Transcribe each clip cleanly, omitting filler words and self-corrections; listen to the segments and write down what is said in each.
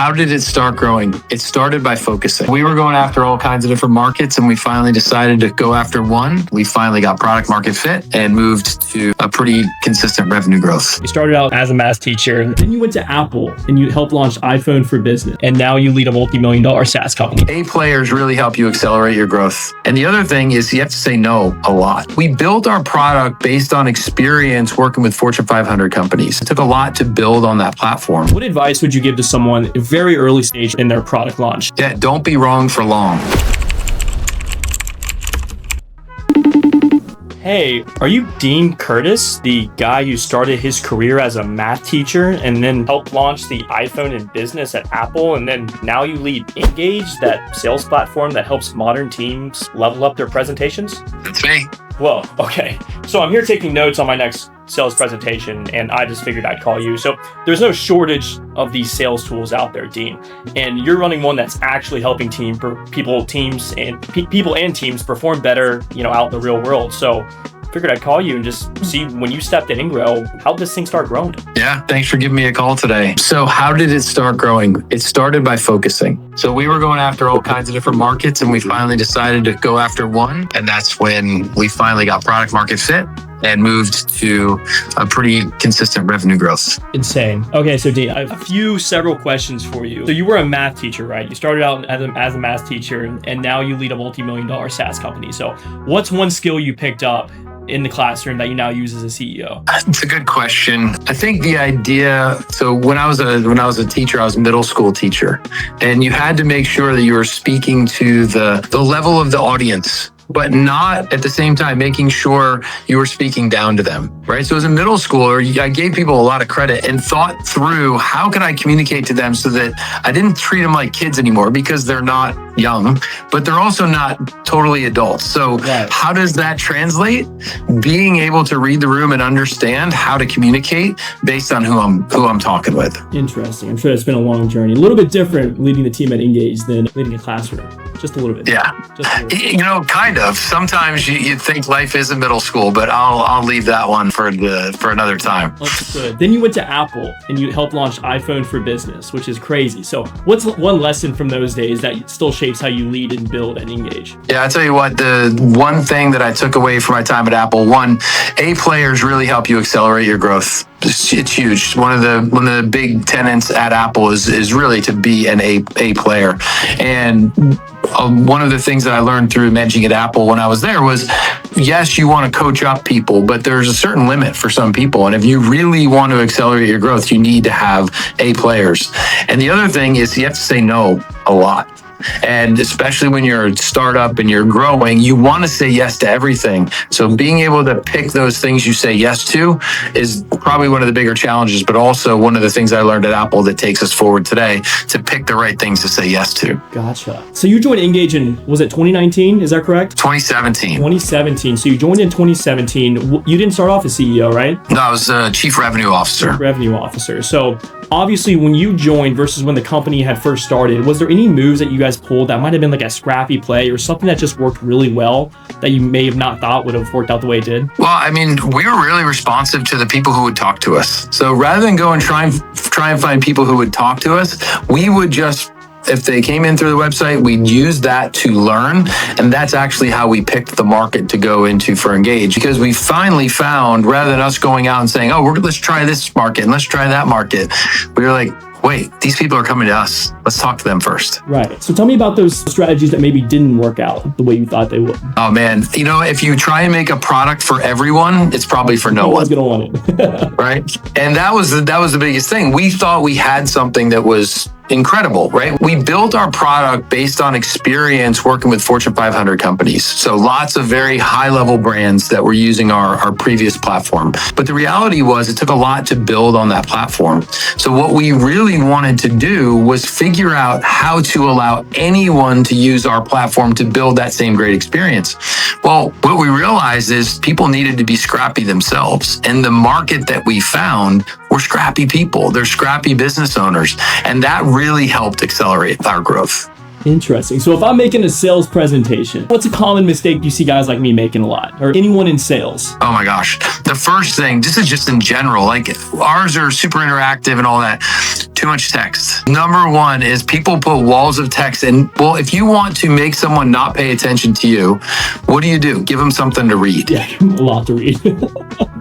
how did it start growing? It started by focusing. We were going after all kinds of different markets, and we finally decided to go after one. We finally got product market fit and moved to a pretty consistent revenue growth. You started out as a math teacher, then you went to Apple and you helped launch iPhone for Business. And now you lead a multi-million-dollar SaaS company. A players really help you accelerate your growth. And the other thing is you have to say no a lot. We built our product based on experience working with Fortune 500 companies. It took a lot to build on that platform. What advice would you give to someone very early stage in their product launch? Yeah, don't be wrong for long. Hey, are you Dean Curtis, the guy who started his career as a math teacher and then helped launch the iPhone in Business at Apple, and then now you lead Ingage, that sales platform that helps modern teams level up their presentations? That's me. Whoa, okay. So I'm here taking notes on my next sales presentation, and I just figured I'd call you. So there's no shortage of these sales tools out there, Dean, and you're running one that's actually helping people and teams perform better, out in the real world. So figured I'd call you and just see, when you stepped in Ingro, how did this thing start growing? Yeah, thanks for giving me a call today. So how did it start growing? It started by focusing. So we were going after all kinds of different markets, and we finally decided to go after one. And that's when we finally got product market fit and moved to a pretty consistent revenue growth. Insane. Okay, so Dean, I have several questions for you. So you were a math teacher, right? You started out as a math teacher, and now you lead a multi-million-dollar SaaS company. So what's one skill you picked up in the classroom that you now use as a CEO? It's a good question. I think the idea, so when I was a teacher, I was a middle school teacher, and you had to make sure that you were speaking to the level of the audience, but not at the same time making sure you were speaking down to them, right? So as a middle schooler, I gave people a lot of credit and thought through how can I communicate to them so that I didn't treat them like kids anymore, because they're not young, but they're also not totally adults. So How does that translate? Being able to read the room and understand how to communicate based on who I'm talking with. Interesting. I'm sure it's been a long journey. A little bit different leading a team at Ingage than leading a classroom. Just a little bit. Yeah. Kind of. Sometimes you think life is a middle school, but I'll leave that one for another time. That's good. Then you went to Apple and you helped launch iPhone for Business, which is crazy. So what's one lesson from those days that still shapes how you lead and build at Ingage? Yeah, I tell you what, the one thing that I took away from my time at Apple, A players really help you accelerate your growth. It's huge. One of the big tenets at Apple is really to be an A player. And one of the things that I learned through managing at Apple when I was there was, yes, you want to coach up people, but there's a certain limit for some people. And if you really want to accelerate your growth, you need to have A players. And the other thing is you have to say no a lot. And especially when you're a startup and you're growing, you want to say yes to everything. So being able to pick those things you say yes to is probably one of the bigger challenges, but also one of the things I learned at Apple that takes us forward today, to pick the right things to say yes to. Gotcha. So you joined Ingage in, was it 2019? Is that correct? 2017. 2017. So you joined in 2017. You didn't start off as CEO, right? No, I was a chief revenue officer. Revenue officer. So obviously when you joined versus when the company had first started, was there any moves that you guys pulled that might have been like a scrappy play or something that just worked really well that you may have not thought would have worked out the way it did? Well, I mean, we were really responsive to the people who would talk to us. So rather than go and try and find people who would talk to us, we would just, if they came in through the website, we'd use that to learn. And that's actually how we picked the market to go into for Engage, because we finally found, rather than us going out and saying, oh, let's try this market and let's try that market, we were like, wait, these people are coming to us. Let's talk to them first. Right. So tell me about those strategies that maybe didn't work out the way you thought they would. Oh man, if you try and make a product for everyone, it's probably for no one. No one's gonna want it. Right? And that was the biggest thing. We thought we had something that was incredible, right? We built our product based on experience working with Fortune 500 companies. So lots of very high-level brands that were using our previous platform. But the reality was it took a lot to build on that platform. So what we really wanted to do was figure out how to allow anyone to use our platform to build that same great experience. Well, what we realized is people needed to be scrappy themselves. And the market that we found were scrappy people. They're scrappy business owners. And that really helped accelerate our growth. Interesting. So if I'm making a sales presentation, what's a common mistake you see guys like me making a lot, or anyone in sales? Oh my gosh. The first thing, this is just in general, like ours are super interactive and all that. Too much text. Number one is people put walls of text in. Well, if you want to make someone not pay attention to you, what do? Give them something to read. Yeah, a lot to read.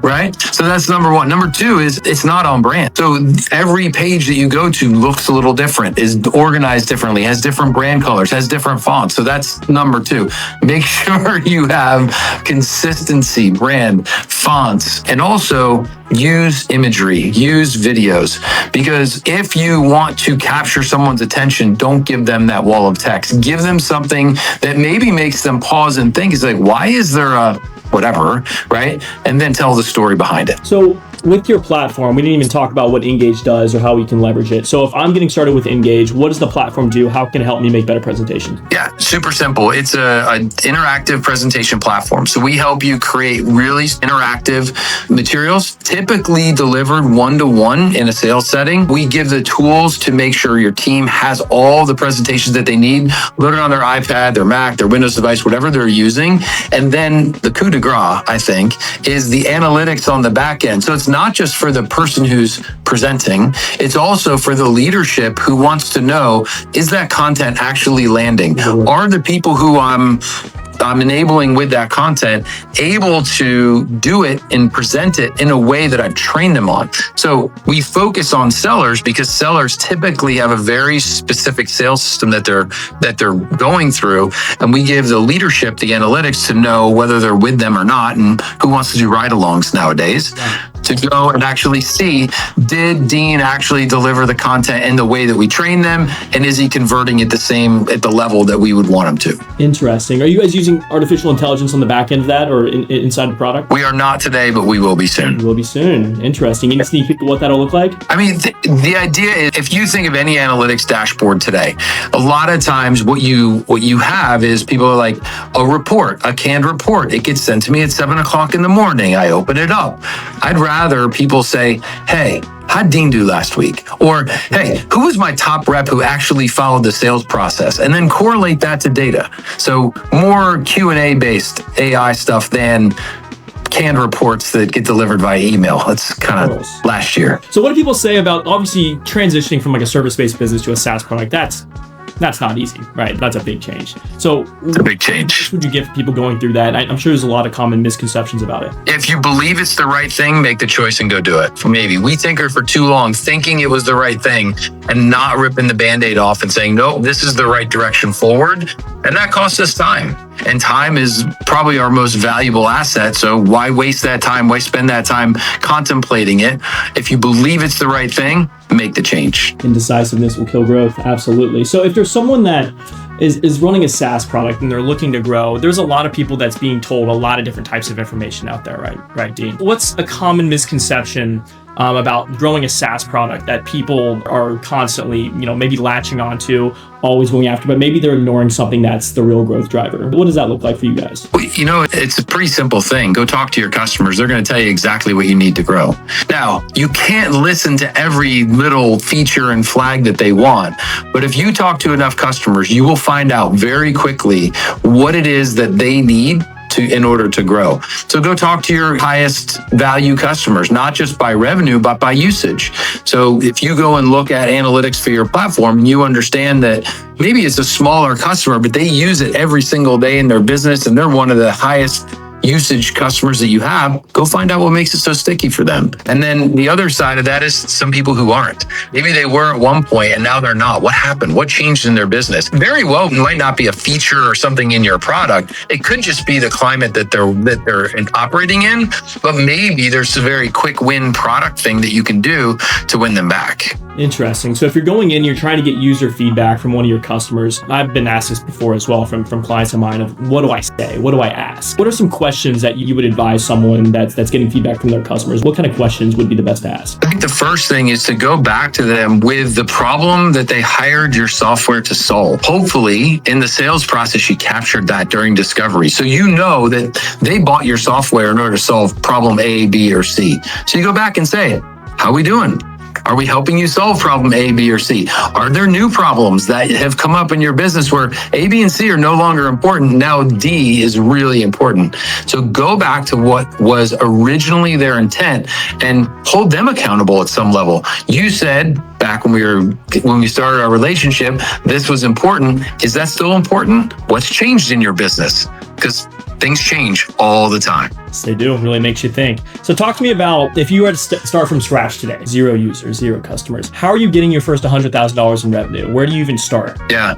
Right? So that's number one. Number two is it's not on brand. So every page that you go to looks a little different, is organized differently, has different brand colors, has different fonts. So that's number two. Make sure you have consistency, brand, fonts, and also use imagery, use videos. Because if you want to capture someone's attention, don't give them that wall of text. Give them something that maybe makes them pause and think. It's like, why is there a whatever, right? And then tell the story behind it. So with your platform, we didn't even talk about what Ingage does or how we can leverage it. So if I'm getting started with Ingage, what does the platform do? How can it help me make better presentations? Yeah, super simple. It's an interactive presentation platform. So we help you create really interactive materials, typically delivered one-to-one in a sales setting. We give the tools to make sure your team has all the presentations that they need, loaded on their iPad, their Mac, their Windows device, whatever they're using. And then the coup de grace, I think, is the analytics on the back end. So it's not just for the person who's presenting, it's also for the leadership who wants to know, is that content actually landing? Are the people who I'm enabling with that content able to do it and present it in a way that I've trained them on? So we focus on sellers because sellers typically have a very specific sales system that they're going through, and we give the leadership the analytics to know whether they're with them or not, and who wants to do ride-alongs nowadays. To go and actually see, did Dean actually deliver the content in the way that we train them? And is he converting it at the level that we would want him to? Interesting. Are you guys using artificial intelligence on the back end of that or inside the product? We are not today, but we will be soon. We will be soon. Interesting. Any sneak peek of what that'll look like? I mean, the idea is, if you think of any analytics dashboard today, a lot of times what you have is people are like, a canned report. It gets sent to me at 7:00 in the morning. I open it up. I'd rather people say, hey, how'd Dean do last week? Or, hey, who was my top rep who actually followed the sales process? And then correlate that to data. So more Q&A based AI stuff than canned reports that get delivered via email. That's kind of last year. So what do people say about obviously transitioning from like a service-based business to a SaaS product? That's not easy, right? That's a big change. So it's a big change. What would you give people going through that? I'm sure there's a lot of common misconceptions about it. If you believe it's the right thing, make the choice and go do it. Maybe we tinkered for too long thinking it was the right thing and not ripping the Band-Aid off and saying, no, this is the right direction forward. And that costs us time. And time is probably our most valuable asset. So why waste that time? Why spend that time contemplating it? If you believe it's the right thing, make the change. Indecisiveness will kill growth. Absolutely. So if there's someone that is running a SaaS product and they're looking to grow, there's a lot of people that's being told a lot of different types of information out there, right, Dean? What's a common misconception about growing a SaaS product that people are constantly, maybe latching onto, always going after, but maybe they're ignoring something that's the real growth driver? What does that look like for you guys? Well, it's a pretty simple thing. Go talk to your customers. They're going to tell you exactly what you need to grow. Now, you can't listen to every little feature and flag that they want, but if you talk to enough customers, you will find out very quickly what it is that they need in order to grow. So go talk to your highest value customers, not just by revenue, but by usage. So if you go and look at analytics for your platform and you understand that maybe it's a smaller customer, but they use it every single day in their business and they're one of the highest usage customers that you have, go find out what makes it so sticky for them. And then the other side of that is some people who aren't. Maybe they were at one point and now they're not. What happened? What changed in their business? Very well, it might not be a feature or something in your product. It could just be the climate that they're operating in, but maybe there's a very quick win product thing that you can do to win them back. Interesting. So if you're going in, you're trying to get user feedback from one of your customers. I've been asked this before as well from clients of mine of what do I say? What do I ask? What are some questions that you would advise someone that's getting feedback from their customers? What kind of questions would be the best to ask? I think the first thing is to go back to them with the problem that they hired your software to solve. Hopefully in the sales process, you captured that during discovery. So you know that they bought your software in order to solve problem A, B, or C. So you go back and say, how are we doing? Are we helping you solve problem A, B, or C? Are there new problems that have come up in your business where A, B, and C are no longer important? Now D is really important. So go back to what was originally their intent and hold them accountable at some level. You said back when we started our relationship, this was important. Is that still important? What's changed in your business? Because things change all the time. Yes, they do. It really makes you think. So talk to me about if you were to start from scratch today, 0 users, 0 customers, how are you getting your first $100,000 in revenue? Where do you even start? Yeah.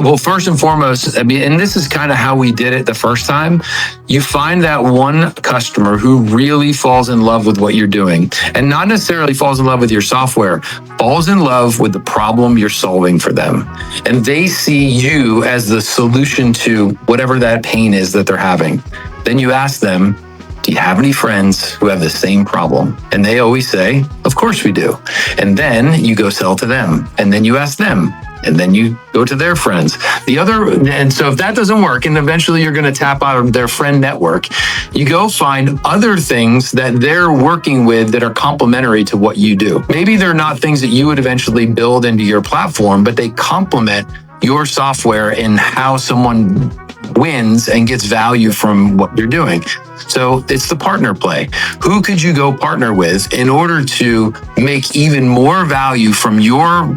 Well, first and foremost, I mean, and this is kind of how we did it the first time. You find that one customer who really falls in love with what you're doing, and not necessarily falls in love with your software, falls in love with the problem you're solving for them. And they see you as the solution to whatever that pain is that they're having. Then you ask them, do you have any friends who have the same problem? And they always say, of course we do. And then you go sell to them. And then you ask them. And then you go to their friends. And so if that doesn't work, and eventually you're going to tap out of their friend network, you go find other things that they're working with that are complementary to what you do. Maybe they're not things that you would eventually build into your platform, but they complement your software in how someone wins and gets value from what you're doing. So it's the partner play. Who could you go partner with in order to make even more value from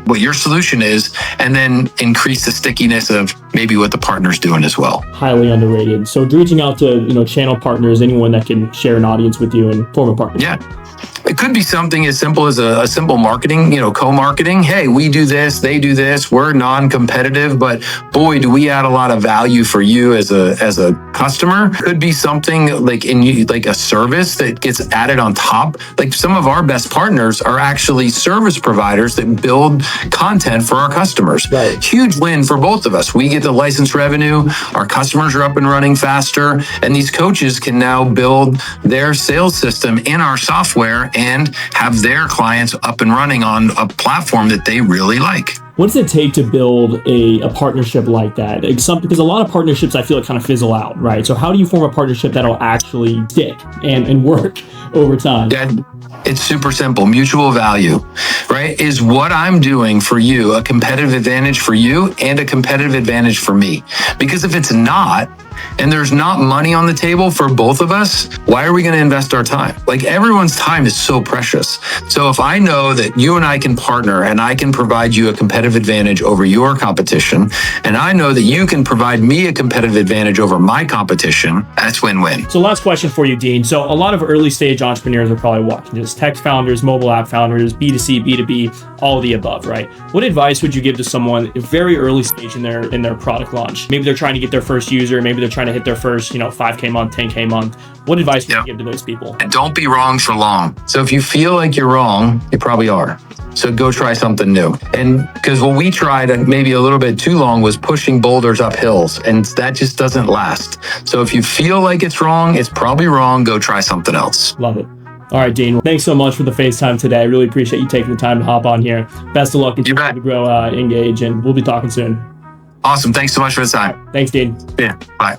what your solution is, and then increase the stickiness of maybe what the partner's doing as well? Highly underrated. So reaching out to channel partners, anyone that can share an audience with you and form a partnership. Yeah. It could be something as simple as a simple marketing, co-marketing. Hey, we do this, they do this. We're non-competitive, but boy, do we add a lot of value for you as a customer. Could be something like a service that gets added on top. Like some of our best partners are actually service providers that build content for our customers. Right. Huge win for both of us. We get the license revenue. Our customers are up and running faster, and these coaches can now build their sales system in our software and have their clients up and running on a platform that they really like. What does it take to build a partnership like that? Because a lot of partnerships I feel like kind of fizzle out, right? So how do you form a partnership that'll actually stick and work over time? It's super simple. Mutual value, right? Is what I'm doing for you a competitive advantage for you and a competitive advantage for me? Because if it's not, and there's not money on the table for both of us, why are we going to invest our time? Like, everyone's time is so precious. So if I know that you and I can partner and I can provide you a competitive advantage over your competition, and I know that you can provide me a competitive advantage over my competition, that's win-win. So last question for you, Dean. So a lot of early stage entrepreneurs are probably watching this, tech founders, mobile app founders, B2C, B2B, all of the above, right? What advice would you give to someone very early stage in their product launch? Maybe they're trying to get their first user, maybe they're trying to hit their first, 5K month, 10K month. What advice would you give to those people? And don't be wrong for long. So if you feel like you're wrong, you probably are. So go try something new. And because what we tried maybe a little bit too long was pushing boulders up hills, and that just doesn't last. So if you feel like it's wrong, it's probably wrong. Go try something else. Love it. All right, Dean. Thanks so much for the FaceTime today. I really appreciate you taking the time to hop on here. Best of luck in trying to grow Ingage, and we'll be talking soon. Awesome. Thanks so much for the time. Thanks, Dean. Yeah. Bye.